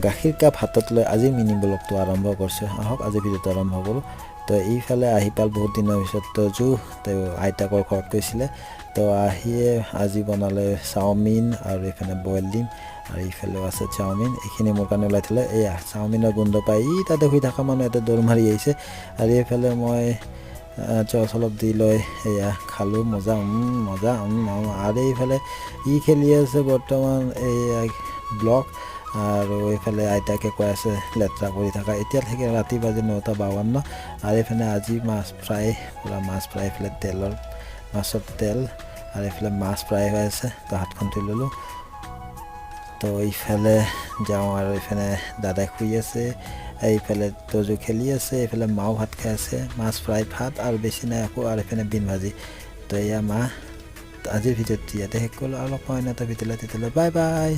গাখীৰ কাপ হাতত লৈ আজি মিনি ব্লগটো আৰম্ভ কৰিছোঁ আহক আজি ভিডিঅ'টো আৰম্ভ কৰোঁ তো এইফালে আহি পাল বহুত দিনৰ পিছত তো আইতাকৰ ঘৰত গৈছিলে তো আহিয়ে আজি বনালে চাওমিন আৰু এইফালে বইল ডিম আৰু এইফালেও আছে চাওমিন এইখিনি মোৰ কাৰণে ওলাই থ'লে এয়া চাওমিনৰ গোন্ধ পাই তাতে শুই থকা মানুহ এটা দৌৰ মাৰি আহিছে আৰু এইফালে মই চচ অলপ দি লৈ এয়া খালোঁ মজা আৰু এইফালে খেলি আছে বৰ্তমান এয়া ব্লগ আৰু এইফালে আইতাকে কৈ আছে লেতেৰা কৰি থকা এতিয়া থেকে ৰাতি বাজি 9:52 আৰু এইফালে আজি মাছ ফ্ৰাই পূৰা মাছ ফ্ৰাই এইফালে মাছৰ তেল আৰু এইফালে মাছ ফ্ৰাই হৈ আছে তো হাতখন ধুই ল'লোঁ তো এইফালে যাওঁ আৰু এইফালে দাদাই শুই আছে এইফালে তজু খেলি আছে এইফালে মাও ভাত খাই আছে মাছ ফ্ৰাই ভাত আৰু বেছি নাই আকৌ আৰু এইফালে বিন ভাজি তো এয়া আজিৰ ভিডিঅ'টো ইয়াতে শেষ কৰিলোঁ আৰু অলপ এটা ভিডিঅ'লৈ তেতিয়াহ'লে বাই বাই।